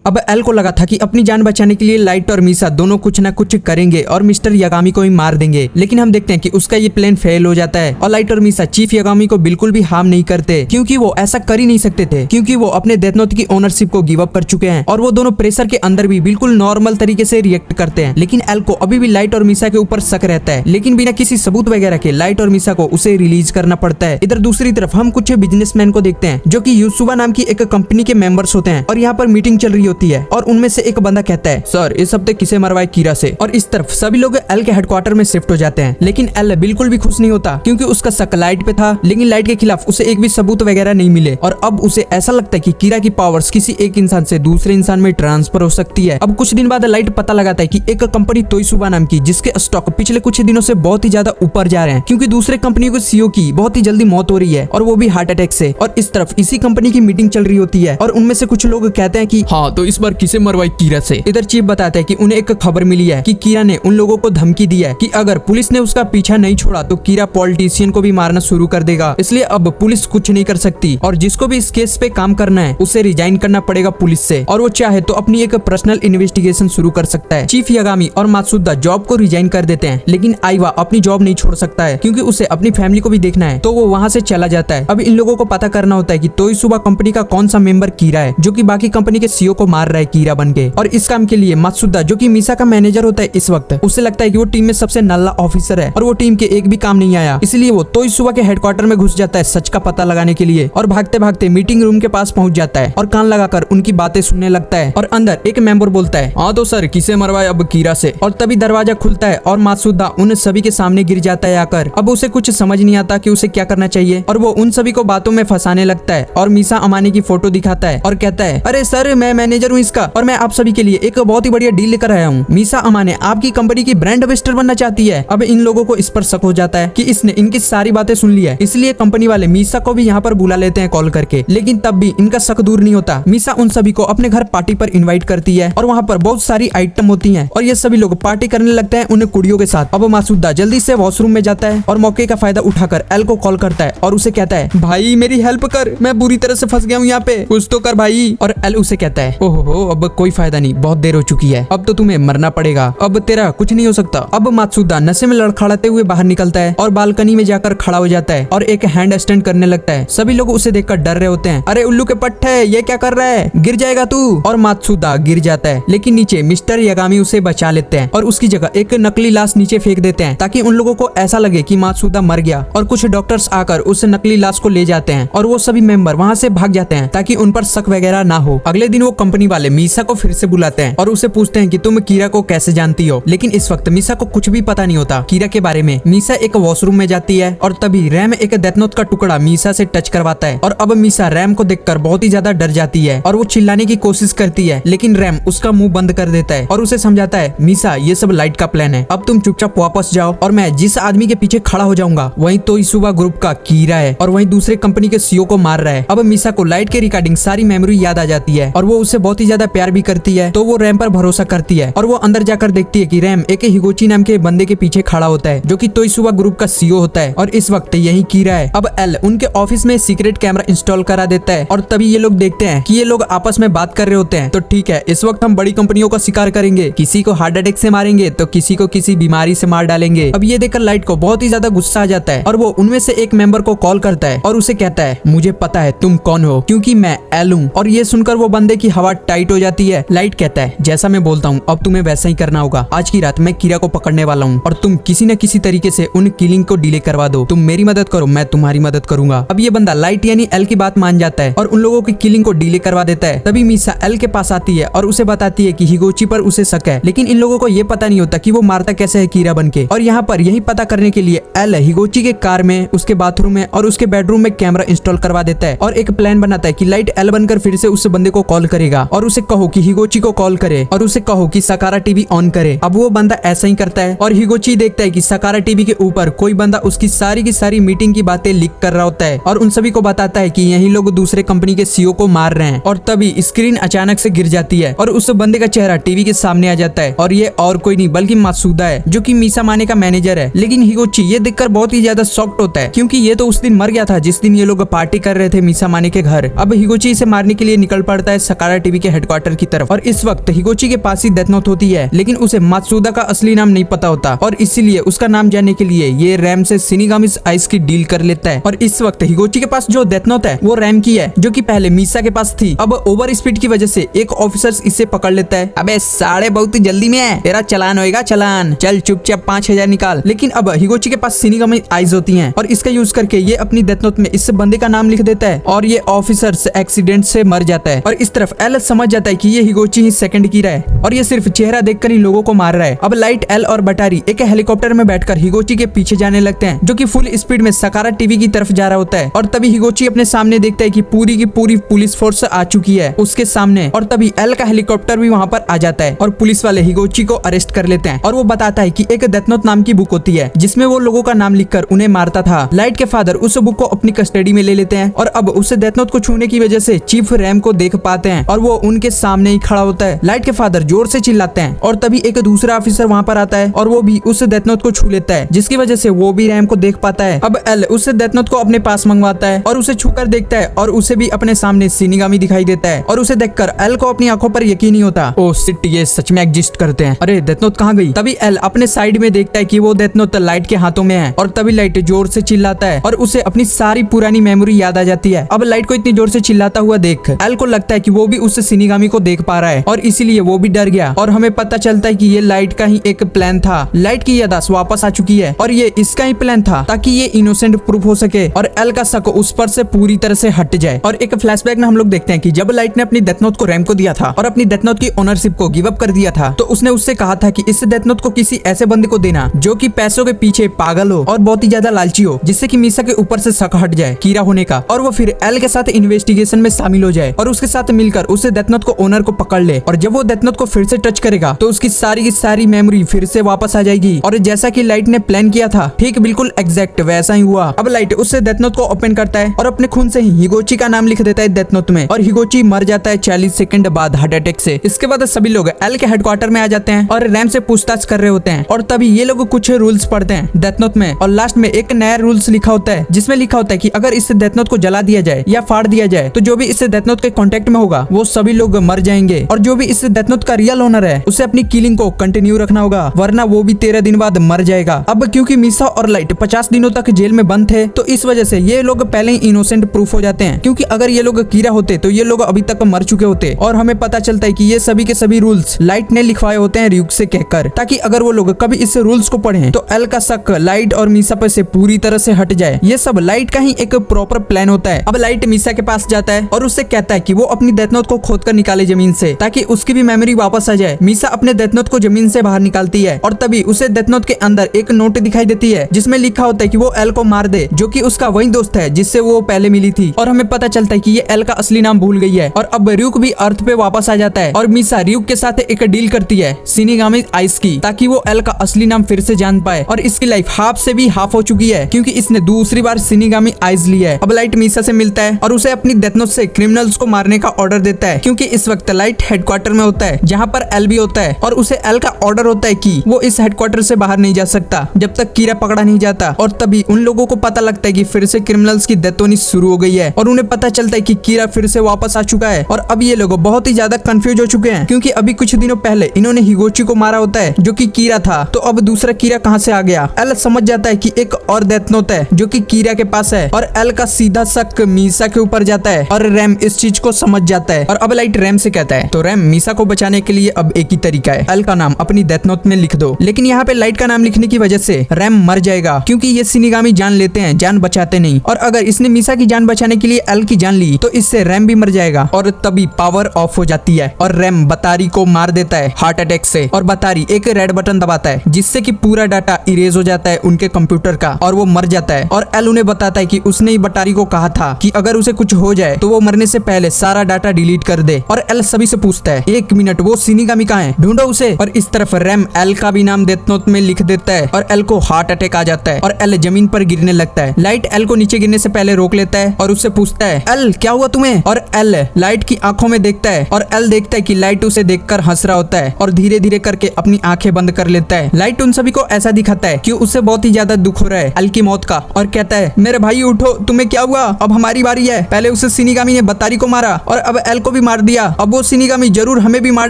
अब एल को लगा था कि अपनी जान बचाने के लिए लाइट और मीसा दोनों कुछ ना कुछ करेंगे और मिस्टर यागामी को ही मार देंगे, लेकिन हम देखते हैं कि उसका ये प्लान फेल हो जाता है और लाइट और मीसा चीफ यागामी को बिल्कुल भी हार्म नहीं करते, क्योंकि वो ऐसा कर ही नहीं सकते थे, क्योंकि वो अपने डेथ नोट की ओनरशिप को गिव अप कर चुके हैं और वो दोनों प्रेशर के अंदर भी बिल्कुल नॉर्मल तरीके से रिएक्ट करते हैं। लेकिन एल को अभी भी लाइट और मीसा के ऊपर शक रहता है, लेकिन बिना किसी सबूत वगैरह के लाइट और मीसा को उसे रिलीज करना पड़ता है। इधर दूसरी तरफ हम कुछ बिजनेसमैन को देखते हैं जो कि यूसुबा नाम की एक कंपनी के मेंबर्स होते हैं और यहाँ पर मीटिंग चल रही होती है और उनमें से एक बंदा कहता है, सर इस हफ्ते किसे मरवाए कीरा से। और इस तरफ सभी लोग एल के हेडक्वार्टर में शिफ्ट हो जाते हैं, लेकिन एल बिल्कुल भी खुश नहीं होता, क्योंकि उसका शक लाइट पे था, लेकिन लाइट के खिलाफ उसे एक भी सबूत वगैरह नहीं मिले और अब उसे ऐसा लगता है कि कीरा की पावर्स किसी एक इंसान से दूसरे इंसान में ट्रांसफर हो सकती है। अब कुछ दिन बाद लाइट पता लगाता है कि एक कंपनी तोइसुबा नाम की, जिसके स्टॉक पिछले कुछ दिनों से बहुत ही ज्यादा ऊपर जा रहे हैं, क्योंकि दूसरे कंपनी को सीईओ की बहुत ही जल्दी मौत हो रही है और वो भी हार्ट अटैक से। और इस तरफ इसी कंपनी की मीटिंग चल रही होती है और उनमें से कुछ लोग कहते हैं कि हाँ तो इस बार किसे मरवाई कीरा से। इधर चीफ बताते हैं कि उन्हें एक खबर मिली है कि कीरा ने उन लोगों को धमकी दी है कि अगर पुलिस ने उसका पीछा नहीं छोड़ा तो कीरा पॉलिटिशियन को भी मारना शुरू कर देगा, इसलिए अब पुलिस कुछ नहीं कर सकती और जिसको भी इस केस पे काम करना है उसे रिजाइन करना पड़ेगा पुलिस से, और वो चाहे तो अपनी एक पर्सनल इन्वेस्टिगेशन शुरू कर सकता है। चीफ यागामी और मात्सुदा जॉब को रिजाइन कर देते हैं, लेकिन आइवा अपनी जॉब नहीं छोड़ सकता है, क्योंकि उसे अपनी फैमिली को भी देखना है, तो वो वहाँ से चला जाता है। अब इन लोगों को पता करना होता है कि तोइसुबा कंपनी का कौन सा मेंबर कीरा है जो कि बाकी कंपनी के सीईओ को मार रहा है कीरा बनके। और इस काम के लिए मात्सुदा जो कि मीसा का मैनेजर होता है इस वक्त, उसे लगता है कि वो टीम में सबसे नल्ला ऑफिसर है और वो टीम के एक भी काम नहीं आया, इसलिए वो तोइसुबा के हेडक्वार्टर में घुस जाता है सच का पता लगाने के लिए और भागते भागते मीटिंग रूम के पास पहुंच जाता है और कान लगाकर उनकी बातें सुनने लगता है। और अंदर एक मेंबर बोलता है, हाँ तो सर किसे मरवाए अब कीरा से। और तभी दरवाजा खुलता है और मात्सुदा उन सभी के सामने गिर जाता है आकर। अब उसे कुछ समझ नहीं आता कि उसे क्या करना चाहिए और वो उन सभी को बातों में फंसाने लगता है और मीसा अमाने की फोटो दिखाता है और कहता है, अरे सर मैं मैनेजर हूँ इसका और मैं आप सभी के लिए एक बहुत ही बढ़िया डील लेकर आया हूँ। मीसा अमाने आपकी कंपनी की ब्रांड एम्बेसडर बनना चाहती है। अब इन लोगों को इस पर शक हो जाता है कि इसने इनकी सारी बातें सुन ली है, इसलिए कंपनी वाले मीसा को भी यहाँ पर बुला लेते हैं कॉल करके, लेकिन तब भी इनका शक दूर नहीं होता। मीसा उन सभी को अपने घर पार्टी पर इनवाइट करती है और वहाँ पर बहुत सारी आइटम होती हैं और ये सभी लोग पार्टी करने लगते हैं उन कुड़ियों के साथ। अब मासूदा जल्दी से वॉशरूम में जाता है और मौके का फायदा उठाकर एल को कॉल करता है और उसे कहता है, भाई मेरी हेल्प कर, मैं बुरी तरह से फंस गया हूँ यहाँ पे, कुछ तो कर भाई। और एल उसे कहता है, ओहो अब कोई फायदा नहीं, बहुत देर हो चुकी है, अब तो तुम्हें मरना पड़ेगा, अब तेरा कुछ नहीं हो सकता। अब मात्सुदा नशे में लड़खड़ाते हुए बाहर निकलता है और बालकनी में जाकर खड़ा हो जाता है और एक हैंड स्टैंड करने लगता है। सभी लोग उसे देखकर डर रहे होते हैं, अरे उल्लू के पट्टे ये क्या कर रहा है, गिर जाएगा तू। और मात्सुदा गिर जाता है, लेकिन नीचे मिस्टर यागामी उसे बचा लेते हैं और उसकी जगह एक नकली लाश नीचे फेंक देते हैं ताकि उन लोगों को ऐसा लगे कि मात्सुदा मर गया। और कुछ डॉक्टर्स आकर उस नकली लाश को ले जाते हैं और वो सभी मेंबर वहाँ से भाग जाते हैं ताकि उन पर शक वगैरह ना हो। अगले दिन वो कंपनी वाले मीसा को फिर से बुलाते हैं और उसे पूछते हैं कि तुम कीरा को कैसे जानती हो, लेकिन इस वक्त मीसा को कुछ भी पता नहीं होता कीरा के बारे में। मीसा एक वॉशरूम में जाती है और तभी रैम एक डेथ नोट का टुकड़ा मीसा से टच करवाता है और अब मीसा रैम को देखकर बहुत ही ज्यादा डर जाती है और वो चिल्लाने की कोशिश करती है, लेकिन रैम उसका मुंह बंद कर देता है और उसे समझाता है, मीसा ये सब लाइट का प्लान है, अब तुम चुपचाप वापस जाओ और मैं जिस आदमी के पीछे खड़ा हो जाऊंगा वही तोइसुबा ग्रुप का कीरा है और वही दूसरे कंपनी के सीईओ को मार रहा है। अब मीसा को लाइट के रिगार्डिंग सारी मेमोरी याद आ जाती है और वो उससे बहुत ही ज्यादा प्यार भी करती है, तो वो रैम पर भरोसा करती है और वो अंदर जाकर देखती है कि रैम एक हिगोची नाम के बंदे के पीछे खड़ा होता है जो कि तोइसुबा ग्रुप का सीईओ होता है और इस वक्त यही कीरा है। अब एल उनके ऑफिस में सीक्रेट कैमरा इंस्टॉल करा देता है और तभी ये लोग देखते हैं कि ये लोग आपस में बात कर रहे होते हैं, तो ठीक है इस वक्त हम बड़ी कंपनियों का शिकार करेंगे, किसी को हार्ट अटैक से मारेंगे तो किसी को किसी बीमारी से मार डालेंगे। अब ये देखकर लाइट को बहुत ही ज्यादा गुस्सा आ जाता है और वो उनमें से एक मेंबर को कॉल करता है और उसे कहता है, मुझे पता है तुम कौन हो क्योंकि मैं एल हूँ। और ये सुनकर वो बंदे की हवा टाइट हो जाती है। लाइट कहता है, जैसा मैं बोलता हूँ अब तुम्हें वैसा ही करना होगा, आज की रात मैं कीरा को पकड़ने वाला हूँ और तुम किसी न किसी तरीके से उन किलिंग को डिले करवा दो, तुम मेरी मदद करो मैं तुम्हारी मदद करूंगा। अब ये बंदा लाइट यानी एल की बात मान जाता है और उन लोगों की किलिंग को डिले करवा देता है। तभी मीसा एल के पास आती है और उसे बताती है कि हिगोची पर उसे शक है, लेकिन इन लोगों को ये पता नहीं होता कि वो मारता कैसे है कीरा बनके। और यहाँ पर यही पता करने के लिए एल हिगोची के कार में, उसके बाथरूम में और उसके बेडरूम में कैमरा इंस्टॉल करवा देता है और एक प्लान बनाता है कि लाइट एल बनकर फिर से उस बंदे को कॉल करेगा और उसे कहो कि हिगोची को कॉल करे और उसे कहो कि सकारा टीवी ऑन करे। अब वो बंदा ऐसा ही करता है और हिगोची देखता है कि सकारा टीवी के ऊपर कोई बंदा उसकी सारी की सारी मीटिंग की बातें लीक कर रहा होता है और उन सभी को बताता है कि यही लोग दूसरे कंपनी के सीईओ को मार रहे हैं। और तभी स्क्रीन अचानक से गिर जाती है और उस बंदे का चेहरा टीवी के सामने आ जाता है और ये और कोई नहीं बल्कि मात्सुदा है जो कि मीसा माने का मैनेजर है। लेकिन हिगोची ये देखकर बहुत ही ज्यादा शॉक्ड होता है क्योंकि ये तो उस दिन मर गया था जिस दिन ये लोग पार्टी कर रहे थे मीसा माने के घर। अब हिगोची इसे मारने के लिए निकल पड़ता है सकारा टीवी टीवी के हेडक्वार्टर की तरफ। और इस वक्त हिगोची के पास ही डेथ नोट होती है, लेकिन उसे मात्सुदा का असली नाम नहीं पता होता और इसीलिए उसका नाम जानने के लिए ये रैम से शिनिगामी आइस की डील कर लेता है। और इस वक्त हिगोची के पास जो डेथ नोट है वो रैम की है, जो कि पहले मीसा के पास थी। अब ओवर स्पीड की वजह से एक ऑफिसर इसे पकड़ लेता है। अबे साढ़े बहुत ही जल्दी में है, तेरा चलान होएगा चालान, चल चुपचाप 5000 निकाल। लेकिन अब हिगोची के पास शिनिगामी आइज होती हैं और इसका यूज करके ये अपनी डेथ नोट में इस बंदे का नाम लिख देता है और ये ऑफिसर एक्सीडेंट से मर जाता है। और इस तरफ एल समझ जाता है कि ये हिगोची ही सेकंड कीरा है और ये सिर्फ चेहरा देखकर ही लोगों को मार रहा है। अब लाइट, एल और बटारी एक हेलीकॉप्टर में बैठकर हिगोची के पीछे जाने लगते हैं, जो कि फुल स्पीड में सकारा टीवी की तरफ जा रहा होता है। और तभी हिगोची अपने सामने देखता है कि पूरी की पूरी पुलिस फोर्स आ चुकी है उसके सामने। और तभी एल का हेलीकॉप्टर भी वहाँ पर आ जाता है और पुलिस वाले हिगोची को अरेस्ट कर लेते हैं। और वो बताता है कि एक डेथ नोट नाम की बुक होती है जिसमें वो लोगों का नाम लिखकर उन्हें मारता था। लाइट के फादर उस बुक को अपनी कस्टडी में ले लेते हैं और अब उस डेथ नोट को छूने की वजह से चीफ रैम को देख पाते हैं और वो उनके सामने ही खड़ा होता है। लाइट के फादर जोर से चिल्लाते हैं और तभी एक दूसरा ऑफिसर वहाँ पर आता है और वो भी उस डेथ नोट को छू लेता है, जिसकी वजह से वो भी रैम को देख पाता है। अब एल उस डेथ नोट को अपने पास मंगवाता है और उसे छूकर देखता है और उसे भी अपने सामने शिनिगामी दिखाई देता है। और उसे देखकर एल को अपनी आंखों पर यकीन नहीं होता। ओ शिट, ये सच में एग्जिस्ट करते हैं। अरे डेथ नोट कहाँ गई? तभी एल अपने साइड में देखता है कि वो डेथ नोट लाइट के हाथों में है और तभी लाइट जोर से चिल्लाता है और उसे अपनी सारी पुरानी मेमोरी याद आ जाती है। अब लाइट को इतनी जोर से चिल्लाता हुआ देख एल को लगता है कि वो भी उस शिनिगामी को देख पा रहा है और इसीलिए वो भी डर गया। और हमें पता चलता है कि ये लाइट का ही एक प्लान था। लाइट की याददाश्त वापस आ चुकी है और ये इसका ही प्लान था ताकि ये इनोसेंट प्रूफ हो सके और एल का शक उस पर से पूरी तरह से हट जाए। और एक फ्लैशबैक में हम लोग देखते हैं कि जब लाइट ने अपनी डेथ नोट को रैम को दिया था और अपनी डेथ नोट की ओनरशिप को गिव अप कर दिया था, तो उसने उससे कहा था कि इस डेथ नोट को किसी ऐसे बंदे को देना जो कि पैसों के पीछे पागल हो और बहुत ही ज्यादा लालची हो, जिससे कि मीसा के ऊपर से शक हट जाए कीरा होने का और वो फिर एल के साथ इन्वेस्टिगेशन में शामिल हो जाए और उसके साथ मिलकर उस डेथ नोट को ओनर को पकड़ ले। और जब वो डेथ नोट को फिर से टच करेगा तो उसकी सारी की सारी मेमोरी फिर से वापस आ जाएगी और जैसा कि लाइट ने प्लान किया था ठीक बिल्कुल एग्जैक्ट वैसा ही हुआ। अब लाइट उससे डेथ नोट को ओपन करता है और अपने खून से ही हिगोची का नाम लिख देता है डेथ नोट में और हिगोची मर जाता है 40 सेकंड बाद हार्ट अटैक से। इसके बाद सभी लोग एल के हेडक्वार्टर में आ जाते हैं और रैम से पूछताछ कर रहे होते हैं और तभी ये लोग कुछ रूल्स पढ़ते हैं डेथ नोट में और लास्ट में एक नया रूल्स लिखा होता है जिसमें लिखा होता है कि अगर इस डेथ नोट को जला दिया जाए या फाड़ दिया जाए तो जो भी इस डेथ नोट के कांटेक्ट में होगा वो सभी लोग मर जाएंगे और जो भी इस डेथ नोट का रियल ओनर है उसे अपनी किलिंग को कंटिन्यू रखना होगा, वरना वो भी 13 दिन बाद मर जाएगा। अब क्योंकि मीसा और लाइट 50 दिनों तक जेल में बंद थे तो इस वजह से ये लोग पहले ही इनोसेंट प्रूफ हो जाते हैं, क्योंकि अगर ये लोग कीरा होते तो ये लोग अभी तक मर चुके होते। और हमें पता चलता है कि ये सभी के सभी रूल्स लाइट ने लिखवाए होते हैं रियुक से कहकर, ताकि अगर वो लोग कभी इस रूल्स को पढ़ें तो एल का शक लाइट और मीसा पर से पूरी तरह से हट जाए। ये सब लाइट का ही एक प्रॉपर प्लान होता है। अब लाइट मीसा के पास जाता है और उससे कहता है कि वो अपनी डेथ नोट को खोद कर निकाले जमीन से ताकि उसकी भी मेमोरी वापस आ जाए। मीसा अपने डेथ नोट को जमीन से बाहर निकालती है और तभी उसे डेथ नोट के अंदर एक नोट दिखाई देती है जिसमें लिखा होता है कि वो एल को मार दे, जो कि उसका वही दोस्त है जिससे वो पहले मिली थी। और हमें पता चलता है कि ये एल का असली नाम भूल गई है और अब रियुक भी अर्थ पे वापस आ जाता है और मीसा रियुक के साथ एक डील करती है शिनिगामी आइस की, ताकि वो एल का असली नाम फिर से जान पाए। और इसकी लाइफ हाफ से भी हाफ हो चुकी है क्योंकि इसने दूसरी बार शिनिगामी आइस लिया है। अब लाइट मीसा से मिलता है और उसे अपनी डेथ नोट से क्रिमिनल्स को मारने का ऑर्डर देता है, क्योंकि इस वक्त लाइट हेडक्वार्टर में होता है जहाँ पर एल भी होता है और उसे एल का ऑर्डर होता है कि वो इस हेडक्वार्टर से बाहर नहीं जा सकता जब तक कीरा पकड़ा नहीं जाता। और तभी उन लोगों को पता लगता है कि फिर से क्रिमिनल्स की डेथ होनी शुरू हो गई है और उन्हें पता चलता है कि कीरा फिर से वापस आ चुका है। और अब ये लोग बहुत ही ज्यादा कंफ्यूज हो चुके हैं क्योंकि अभी कुछ दिनों पहले इन्होंने हिगोची को मारा होता है जो कि कीरा था, तो अब दूसरा कीरा कहाँ से आ गया। एल समझ जाता है कि एक और डेथ नोट है जो कि कीरा के पास है और एल का सीधा शक मीसा के ऊपर जाता है और रैम इस चीज को समझ जाता है। और अब लाइट रैम से कहता है तो रैम मीसा को बचाने के लिए अब एक ही तरीका है, एल का नाम अपनी डेथ नोट में लिख दो। लेकिन यहाँ पे लाइट का नाम लिखने की वजह से रैम मर जाएगा क्योंकि ये शिनिगामी जान लेते हैं, जान बचाते नहीं। और अगर इसने मीसा की जान बचाने के लिए एल की जान ली तो इससे रैम भी मर जाएगा। और तभी पावर ऑफ हो जाती है और रैम बतारी को मार देता है हार्ट अटैक से और बतारी एक रेड बटन दबाता है जिससे कि पूरा डाटा इरेज हो जाता है उनके कंप्यूटर का और वो मर जाता है। और एल उन्हें बताता है कि उसने ही बतारी को कहा था कि अगर उसे कुछ हो जाए तो वो मरने से पहले सारा डाटा डिलीट कर दे। और एल सभी से पूछता है 1 मिनट वो शिनिगामी कहाँ है, ढूंढो उसे। और इस तरफ रैम एल का भी नाम डेथ नोट में लिख देता है और एल को हार्ट अटैक आ जाता है और एल जमीन पर गिरने लगता है। लाइट एल को नीचे गिरने से पहले रोक लेता है और उससे पूछता है एल क्या हुआ तुम्हें। और एल लाइट की आंखों में देखता है और एल देखता है कि लाइट उसे देखकर हंस रहा होता है और धीरे धीरे करके अपनी आंखें बंद कर लेता है। लाइट उन सभी को ऐसा दिखाता है कि उसे बहुत ही ज्यादा दुख हो रहा है एल की मौत का और कहता है मेरे भाई उठो, तुम्हें क्या हुआ, अब हमारी बारी है। पहले उसे शिनिगामी ने बतारी को मारा और अब एल को भी मार दिया, अब वो शिनिगामी जरूर हमें भी मार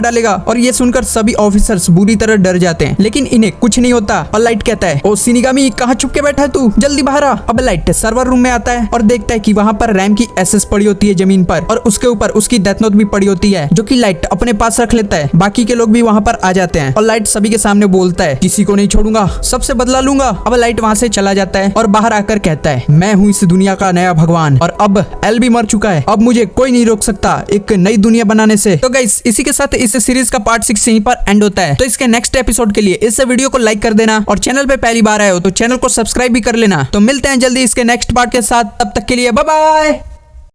डालेगा। और ये सुनकर सभी ऑफिसर्स बुरी तरह डर जाते हैं, लेकिन इन्हें कुछ नहीं होता। और लाइट कहता है, ओ शिनिगामी कहाँ छुप के बैठा है तू, जल्दी बाहर आ। अब लाइट सर्वर रूम में आता है और देखता है कि वहाँ पर रैम की एसएस पड़ी होती है जमीन पर, और उसके ऊपर उसकी डेथ नोट भी पड़ी होती है, जो कि लाइट अपने पास रख लेता है। बाकी के लोग भी वहाँ पर आ जाते हैं और लाइट सभी के सामने बोलता है, किसी को नहीं छोड़ूंगा, सबसे बदला लूंगा। अब लाइट वहाँ से चला जाता है और बाहर आकर कहता है, मैं हूँ इस दुनिया का नया भगवान, और अब एल भी मर चुका है, अब मुझे कोई नहीं रोक सकता एक नई दुनिया बनाने से। तो गाइस, इसी के साथ इस सीरीज का पार्ट 6 यहीं पर एंड होता है। तो इसके नेक्स्ट एपिसोड के लिए इस वीडियो को लाइक कर देना, और चैनल पे पहली बार आए हो तो चैनल को सब्सक्राइब भी कर लेना। तो मिलते हैं जल्दी इसके नेक्स्ट पार्ट के साथ, तब तक के लिए बाय बाय।